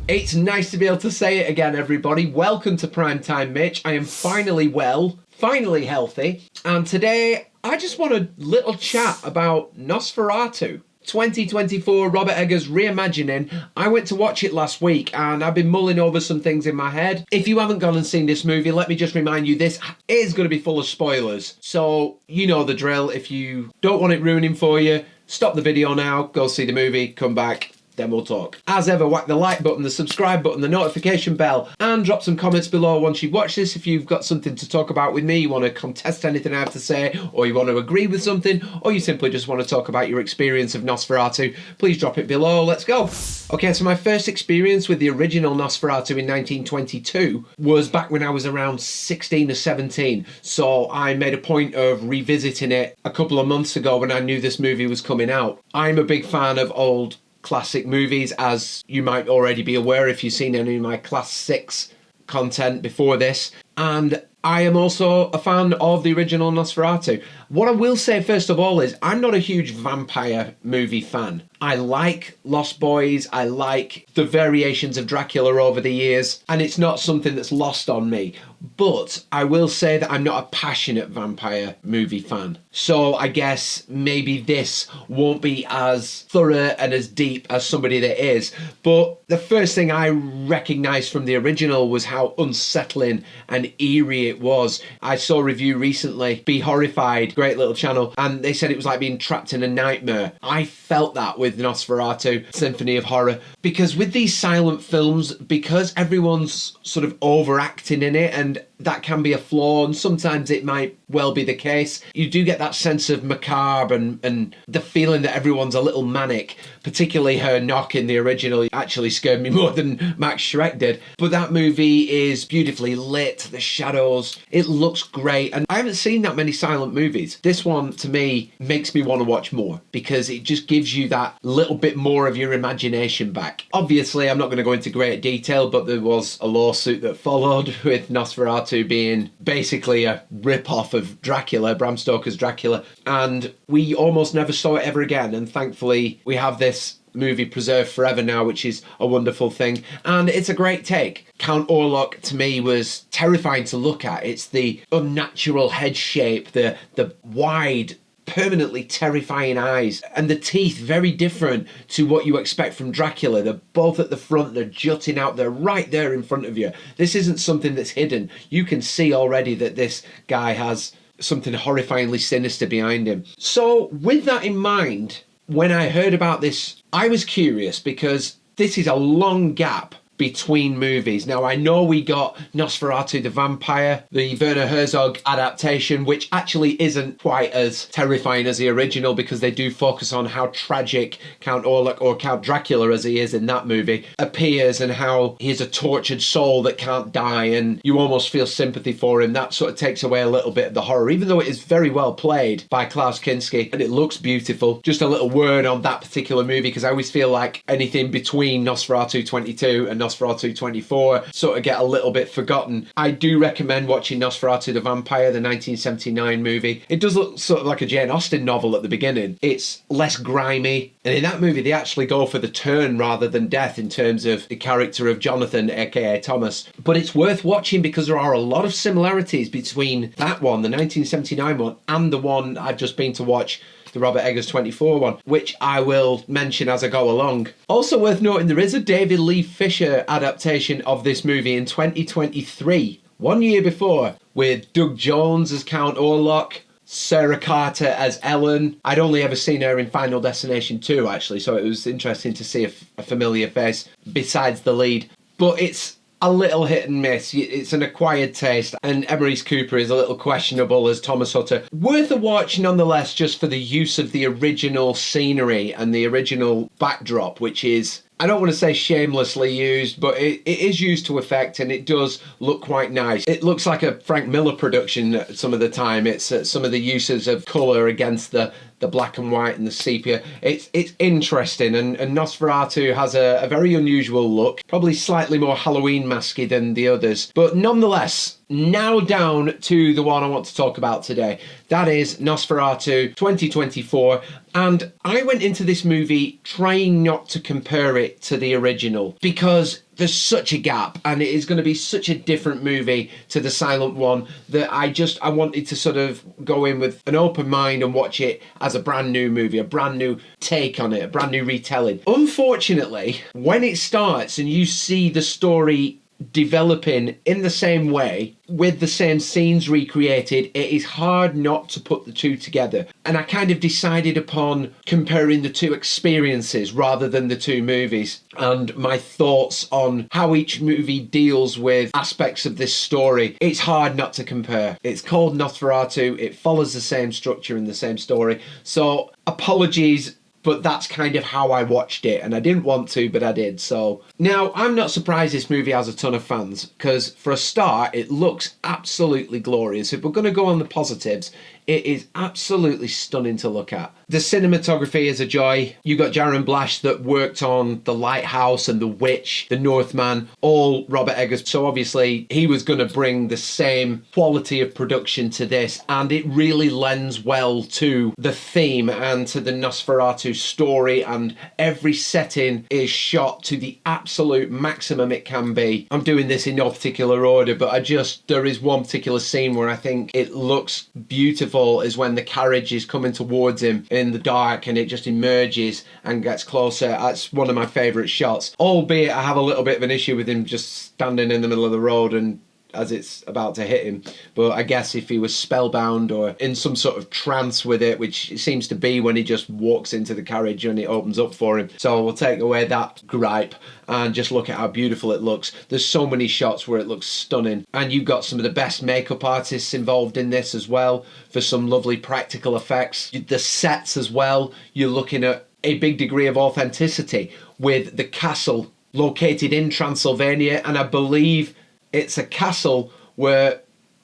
It's nice to be able to say it again, everybody. Welcome to Primetime Mitch. I am finally well, finally healthy, and today I just want a little chat about Nosferatu. 2024 Robert Eggers reimagining. I went to watch it last week and I've been mulling over some things in my head. If you haven't gone and seen this movie, let me just remind you, this is going to be full of spoilers. So you know the drill. If you don't want it ruining for you, stop the video now, go see the movie, come back, then we'll talk. As ever, whack the like button, the subscribe button, the notification bell, and drop some comments below once you've watched this. If you've got something to talk about with me, you want to contest anything I have to say, or you want to agree with something, or you simply just want to talk about your experience of Nosferatu, please drop it below. Let's go. Okay, so my first experience with the original Nosferatu in 1922 was back when I was around 16 or 17. So I made a point of revisiting it a couple of months ago when I knew this movie was coming out. I'm a big fan of old classic movies, as you might already be aware if you've seen any of my Class 6 content before this. And I am also a fan of the original Nosferatu. What I will say first of all is I'm not a huge vampire movie fan. I like Lost Boys, I like the variations of Dracula over the years, and it's not something that's lost on me. But I will say that I'm not a passionate vampire movie fan. So I guess maybe this won't be as thorough and as deep as somebody that is. But the first thing I recognised from the original was how unsettling and eerie it was. I saw a review recently, Be Horrified, great little channel, and they said it was like being trapped in a nightmare. I felt that with Nosferatu, Symphony of Horror, because with these silent films, because everyone's sort of overacting in it, and that can be a flaw, and sometimes it might well be the case, you do get that sense of macabre and the feeling that everyone's a little manic. Particularly her knock in the original actually scared me more than Max Schreck did. But that movie is beautifully lit, the shadows, it looks great, and I haven't seen that many silent movies. This one, to me, makes me want to watch more, because it just gives you that little bit more of your imagination back. Obviously, I'm not going to go into great detail, but there was a lawsuit that followed with Nosferatu being basically a rip-off of Dracula, Bram Stoker's Dracula, and we almost never saw it ever again, and thankfully we have this movie preserved forever now, which is a wonderful thing, and it's a great take. Count Orlok to me was terrifying to look at. It's the unnatural head shape, the wide, permanently terrifying eyes, and the teeth very different to what you expect from Dracula. They're both at the front, they're jutting out, they're right there in front of you. This isn't something that's hidden. You can see already that this guy has something horrifyingly sinister behind him. So with that in mind, when I heard about this, I was curious, because this is a long gap between movies. Now, I know we got Nosferatu the Vampire, the Werner Herzog adaptation, which actually isn't quite as terrifying as the original, because they do focus on how tragic Count Orlok, or Count Dracula as he is in that movie, appears, and how he's a tortured soul that can't die, and you almost feel sympathy for him. That sort of takes away a little bit of the horror, even though it is very well played by 𝐒𝐿𝐷𝐄 Kinski, and it looks beautiful. Just a little word on that particular movie, because I always feel like anything between Nosferatu 22 and Nosferatu 24 sort of get a little bit forgotten. I do recommend watching Nosferatu the Vampire, the 1979 movie. It does look sort of like a Jane Austen novel at the beginning. It's less grimy, and in that movie they actually go for the turn rather than death in terms of the character of Jonathan, aka Thomas. But it's worth watching because there are a lot of similarities between that one, the 1979 one, and the one I've just been to watch, the Robert Eggers 24 one, which I will mention as I go along. Also worth noting, there is a David Lee Fisher adaptation of this movie in 2023, 1 year before, with Doug Jones as Count Orlok, Sarah Carter as Ellen. I'd only ever seen her in Final Destination 2, actually, so it was interesting to see a familiar face besides the lead. But it's a little hit and miss. It's an acquired taste, and Emery's Cooper is a little questionable as Thomas Hutter. Worth a watch nonetheless, just for the use of the original scenery and the original backdrop, which is, I don't want to say shamelessly used, but it is used to effect, and it does look quite nice. It looks like a Frank Miller production some of the time. It's some of the uses of colour against the black and white and the sepia. It's interesting, and Nosferatu has a very unusual look, probably slightly more Halloween masky than the others, but nonetheless, now down to the one I want to talk about today. That is Nosferatu 2024, and I went into this movie trying not to compare it to the original, because there's such a gap, and it is going to be such a different movie to the silent one that I wanted to sort of go in with an open mind and watch it as a brand new movie, a brand new take on it, a brand new retelling. Unfortunately, when it starts and you see the story developing in the same way with the same scenes recreated, it is hard not to put the two together. And I kind of decided upon comparing the two experiences rather than the two movies, and my thoughts on how each movie deals with aspects of this story. It's hard not to compare. It's called Nosferatu, it follows the same structure and the same story, so apologies, but that's kind of how I watched it, and I didn't want to, but I did. So now, I'm not surprised this movie has a ton of fans, because for a start, it looks absolutely glorious. If we're going to go on the positives, it is absolutely stunning to look at. The cinematography is a joy. You got Jaron Blash that worked on The Lighthouse and The Witch, The Northman, all Robert Eggers. So obviously he was going to bring the same quality of production to this, and it really lends well to the theme and to the Nosferatu story, and every setting is shot to the absolute maximum it can be. I'm doing this in no particular order, but there is one particular scene where I think it looks beautiful, is when the carriage is coming towards him in the dark and it just emerges and gets closer. That's one of my favourite shots, albeit I have a little bit of an issue with him just standing in the middle of the road and as it's about to hit him. But I guess if he was spellbound or in some sort of trance with it, which it seems to be when he just walks into the carriage and it opens up for him. So we'll take away that gripe and just look at how beautiful it looks. There's so many shots where it looks stunning, and you've got some of the best makeup artists involved in this as well for some lovely practical effects. The sets as well, you're looking at a big degree of authenticity with the castle located in Transylvania, and I believe it's a castle where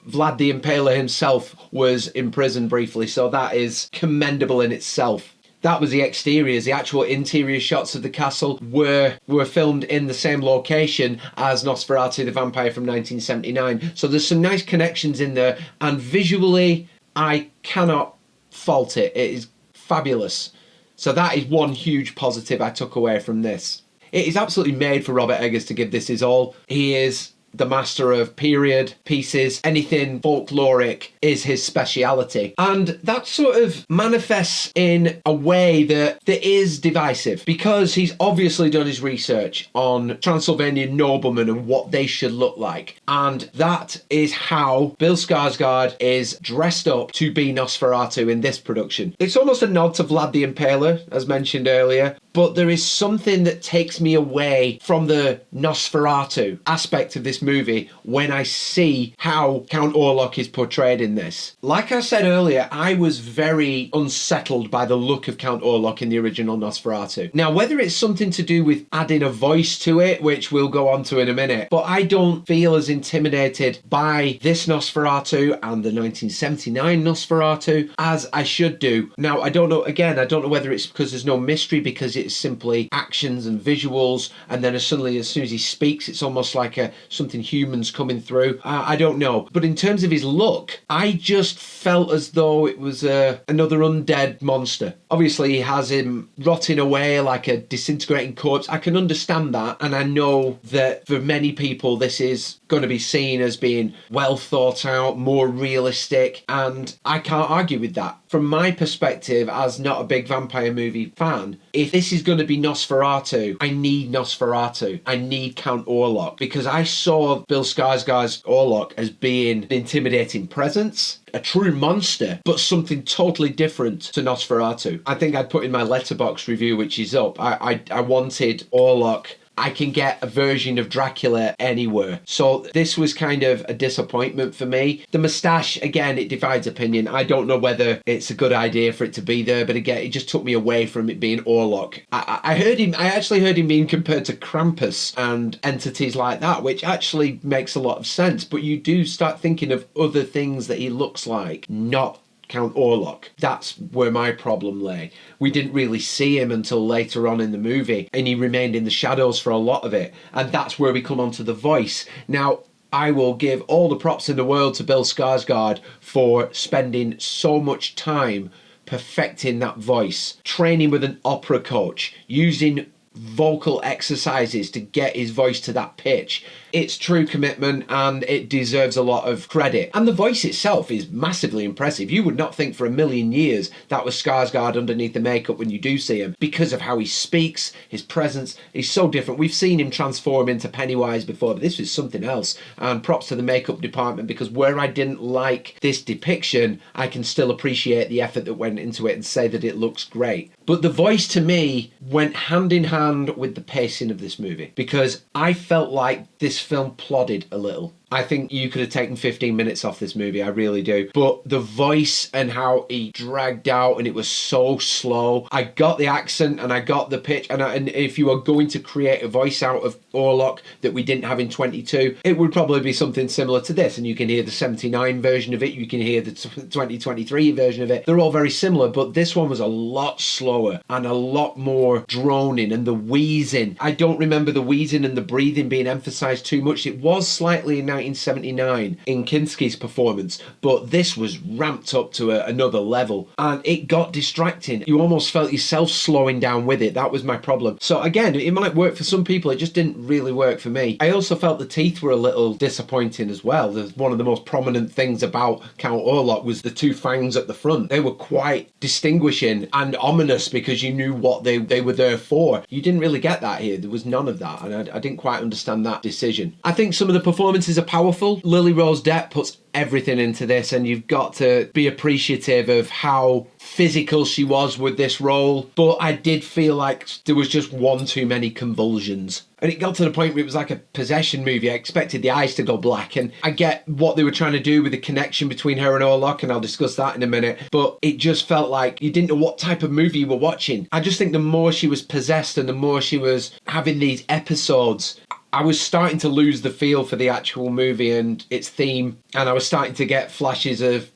Vlad the Impaler himself was imprisoned briefly, so that is commendable in itself. That was the exteriors. The actual interior shots of the castle were filmed in the same location as Nosferatu the Vampire from 1979. So there's some nice connections in there, and visually I cannot fault it. It is fabulous. So that is one huge positive I took away from this. It is absolutely made for Robert Eggers to give this his all. He is the master of period pieces. Anything folkloric is his speciality, and that sort of manifests in a way that is divisive, because he's obviously done his research on Transylvanian noblemen and what they should look like, and that is how Bill Skarsgård is dressed up to be Nosferatu in this production. It's almost a nod to Vlad the Impaler, as mentioned earlier, but there is something that takes me away from the Nosferatu aspect of this movie when I see how Count Orlok is portrayed in this. Like I said earlier, I was very unsettled by the look of Count Orlok in the original Nosferatu. Now, whether it's something to do with adding a voice to it, which we'll go on to in a minute, but I don't feel as intimidated by this Nosferatu and the 1979 Nosferatu as I should do. Now, I don't know whether it's because there's no mystery, because it's simply actions and visuals, and then as soon as he speaks, it's almost like something human's coming through. I don't know. But in terms of his look, I just felt as though it was another undead monster. Obviously, he has him rotting away like a disintegrating corpse. I can understand that, and I know that for many people, this is going to be seen as being well thought out, more realistic, and I can't argue with that. From my perspective, as not a big vampire movie fan, if this is going to be Nosferatu, I need Nosferatu. I need Count Orlok, because I saw Bill Skarsgård's Orlok as being an intimidating presence, a true monster, but something totally different to Nosferatu. I think I'd put in my Letterboxd review, which is up, I wanted Orlok. I can get a version of Dracula anywhere. So this was kind of a disappointment for me. The moustache, again, it divides opinion. I don't know whether it's a good idea for it to be there, but again, it just took me away from it being Orlok. I actually heard him being compared to Krampus and entities like that, which actually makes a lot of sense, but you do start thinking of other things that he looks like, not Count Orlok. That's where my problem lay. We didn't really see him until later on in the movie, and he remained in the shadows for a lot of it, and that's where we come on to the voice. Now, I will give all the props in the world to Bill Skarsgård for spending so much time perfecting that voice, training with an opera coach, using vocal exercises to get his voice to that pitch. It's true commitment and it deserves a lot of credit. And the voice itself is massively impressive. You would not think for a million years that was Skarsgård underneath the makeup when you do see him, because of how he speaks, his presence. He's so different. We've seen him transform into Pennywise before, but this was something else. And props to the makeup department, because where I didn't like this depiction, I can still appreciate the effort that went into it and say that it looks great. But the voice to me went hand in hand with the pacing of this movie, because I felt like this film plodded a little. I think you could have taken 15 minutes off this movie, I really do. But the voice and how he dragged out, and it was so slow. I got the accent and I got the pitch, and if you were going to create a voice out of Orlok that we didn't have in 22, it would probably be something similar to this. And you can hear the 79 version of it, you can hear the 2023 version of it. They're all very similar, but this one was a lot slower and a lot more droning, and the wheezing. I don't remember the wheezing and the breathing being emphasised too much. It was slightly in 1979 in Kinski's performance, but this was ramped up to another level, and it got distracting. You almost felt yourself slowing down with it. That was my problem. So again, it might work for some people, it just didn't really work for me. I also felt the teeth were a little disappointing as well. One of the most prominent things about Count Orlok was the two fangs at the front. They were quite distinguishing and ominous because you knew what they were there for. You didn't really get that here. There was none of that, and I didn't quite understand that decision. I think some of the performances are powerful. Lily Rose Depp puts everything into this, and you've got to be appreciative of how physical she was with this role, but I did feel like there was just one too many convulsions. And it got to the point where it was like a possession movie. I expected the eyes to go black, and I get what they were trying to do with the connection between her and Orlok, and I'll discuss that in a minute, but it just felt like you didn't know what type of movie you were watching. I just think the more she was possessed and the more she was having these episodes, I was starting to lose the feel for the actual movie and its theme, and I was starting to get flashes of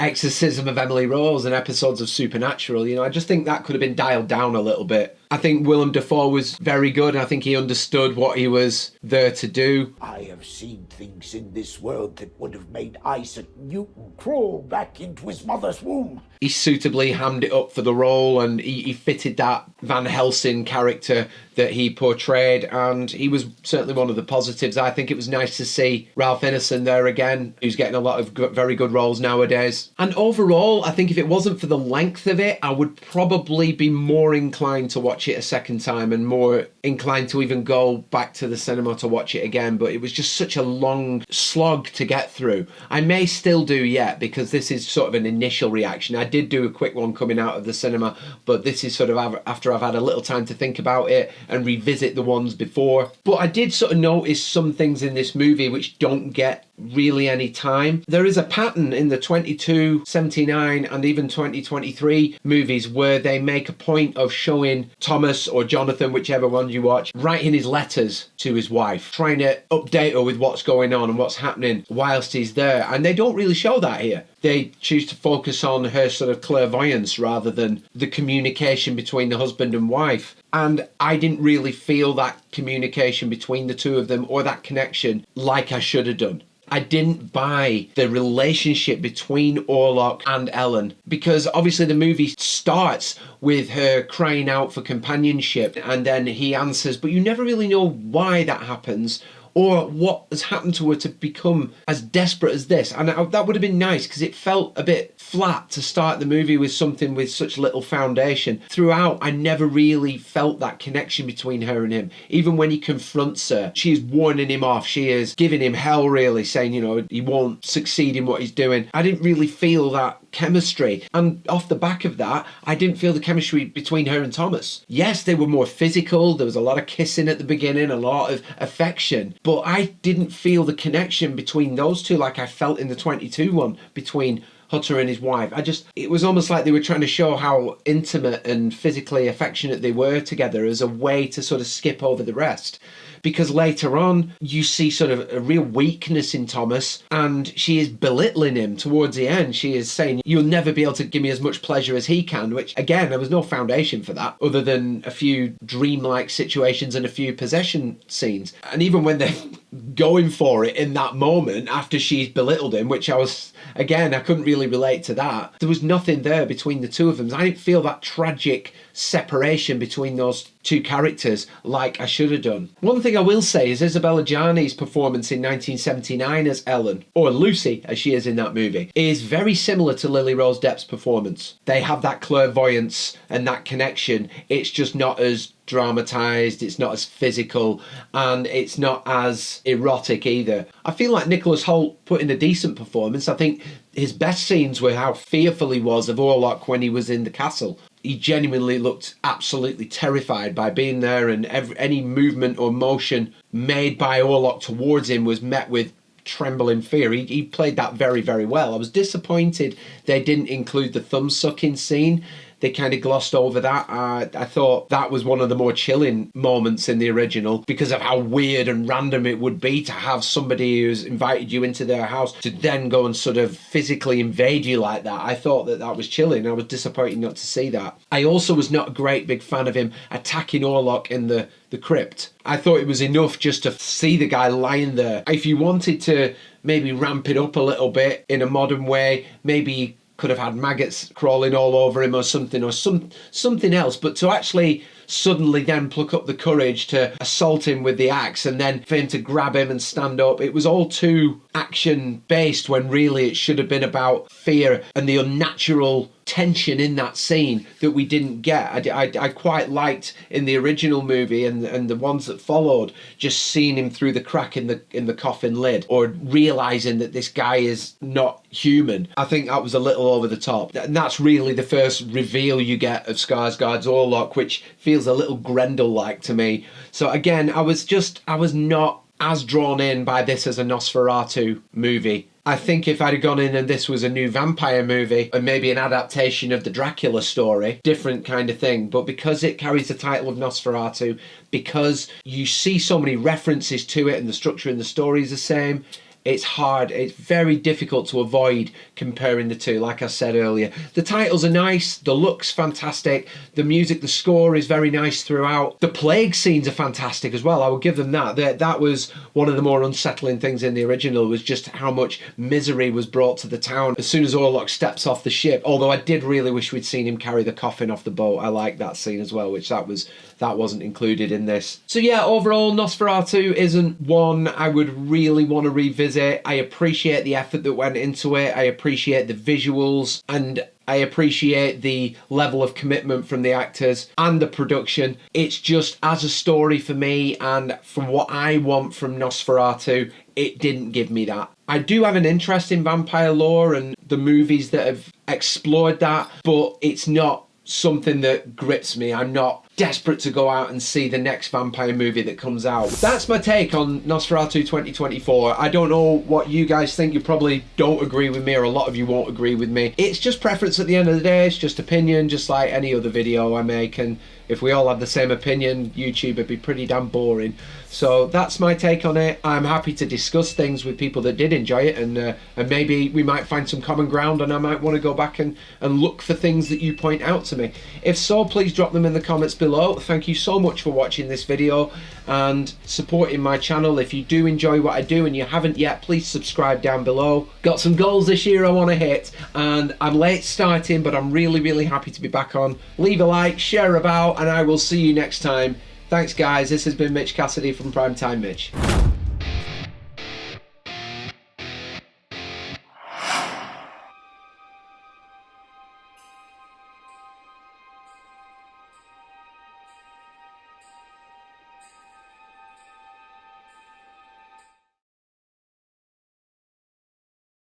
Exorcism of Emily Rose and episodes of Supernatural. You know, I just think that could have been dialed down a little bit. I think Willem Dafoe was very good. I think he understood what he was there to do. I have seen things in this world that would have made Isaac Newton crawl back into his mother's womb. He suitably hammed it up for the role, and he fitted that Van Helsing character that he portrayed, and he was certainly one of the positives. I think it was nice to see Ralph Ineson there again, who's getting a lot of very good roles nowadays. And overall, I think if it wasn't for the length of it, I would probably be more inclined to watch it a second time, and more inclined to even go back to the cinema to watch it again. But it was just such a long slog to get through. I may still do yet, because this is sort of an initial reaction. I did do a quick one coming out of the cinema, but this is sort of after I've had a little time to think about it and revisit the ones before. But I did sort of notice some things in this movie which don't get really any time. There is a pattern in the 22, 79 and even 2023 movies where they make a point of showing Thomas or Jonathan, whichever one you watch, writing his letters to his wife, trying to update her with what's going on and what's happening whilst he's there, and they don't really show that here. They choose to focus on her sort of clairvoyance rather than the communication between the husband and wife. And I didn't really feel that communication between the two of them, or that connection, like I should have done. I didn't buy the relationship between Orlok and Ellen, because obviously the movie starts with her crying out for companionship, and then he answers, but you never really know why that happens or what has happened to her to become as desperate as this. And that would have been nice, because it felt a bit flat to start the movie with something with such little foundation. Throughout, I never really felt that connection between her and him. Even when he confronts her, she is warning him off. She is giving him hell, really, saying, you know, he won't succeed in what he's doing. I didn't really feel that chemistry. And off the back of that, I didn't feel the chemistry between her and Thomas. Yes, they were more physical. There was a lot of kissing at the beginning, a lot of affection. But I didn't feel the connection between those two like I felt in the 22 one between Hutter and his wife. It was almost like they were trying to show how intimate and physically affectionate they were together as a way to sort of skip over the rest. Because later on, you see sort of a real weakness in Thomas, and she is belittling him towards the end. She is saying, you'll never be able to give me as much pleasure as he can, which, again, there was no foundation for that, other than a few dreamlike situations and a few possession scenes. And even when they're going for it in that moment, after she's belittled him, which I couldn't really relate to that. There was nothing there between the two of them. I didn't feel that tragic separation between those two characters like I should have done. One thing I will say is Isabella Gianni's performance in 1979 as Ellen, or Lucy as she is in that movie, is very similar to Lily Rose Depp's performance. They have that clairvoyance and that connection. It's just not as dramatized, it's not as physical, and it's not as erotic either. I feel like Nicholas Hoult put in a decent performance. I think his best scenes were how fearful he was of Orlok when he was in the castle. He genuinely looked absolutely terrified by being there, and any movement or motion made by Orlok towards him was met with trembling fear. He played that very, very well. I was disappointed they didn't include the thumb sucking scene. They kind of glossed over that. I thought that was one of the more chilling moments in the original because of how weird and random it would be to have somebody who's invited you into their house to then go and sort of physically invade you like that. I thought that was chilling. I was disappointed not to see that. I also was not a great big fan of him attacking Orlok in the crypt. I thought it was enough just to see the guy lying there. If you wanted to maybe ramp it up a little bit in a modern way, maybe could have had maggots crawling all over him or something else, but to actually suddenly then pluck up the courage to assault him with the axe and then for him to grab him and stand up, it was all too action based when really it should have been about fear and the unnatural tension in that scene that we didn't get. I quite liked in the original movie and the ones that followed just seeing him through the crack in the coffin lid, or realizing that this guy is not human. I think that was a little over the top, and that's really the first reveal you get of Skarsgård's Orlok, which feels a little Grendel-like to me. So again, I was not as drawn in by this as a Nosferatu movie. I think if I'd have gone in and this was a new vampire movie and maybe an adaptation of the Dracula story, different kind of thing, but because it carries the title of Nosferatu, because you see so many references to it and the structure and the story is the same, it's hard, it's very difficult to avoid comparing the two, like I said earlier. The titles are nice, the look's fantastic, the music, the score is very nice throughout. The plague scenes are fantastic as well, I will give them that. That was one of the more unsettling things in the original, was just how much misery was brought to the town as soon as Orlok steps off the ship. Although I did really wish we'd seen him carry the coffin off the boat. I like that scene as well, which that wasn't included in this. So yeah, overall Nosferatu isn't one I would really want to revisit. I appreciate the effort that went into it. I appreciate the visuals, and I appreciate the level of commitment from the actors and the production. It's just, as a story for me and from what I want from Nosferatu, it didn't give me that. I do have an interest in vampire lore and the movies that have explored that, but it's not something that grips me. I'm not desperate to go out and see the next vampire movie that comes out. That's my take on Nosferatu 2024. I don't know what you guys think. You probably don't agree with me, or a lot of you won't agree with me. It's just preference at the end of the day. It's just opinion, just like any other video I make, and if we all had the same opinion, YouTube would be pretty damn boring. So that's my take on it. I'm happy to discuss things with people that did enjoy it, and maybe we might find some common ground, and I might want to go back and look for things that you point out to me. If so, please drop them in the comments below. Thank you so much for watching this video and supporting my channel. If you do enjoy what I do and you haven't yet, please subscribe down below. Got some goals this year I want to hit, and I'm late starting, but I'm really happy to be back on. Leave a like, share about, and I will see you next time. Thanks guys, this has been Mitch Cassidy from Primetime Mitch.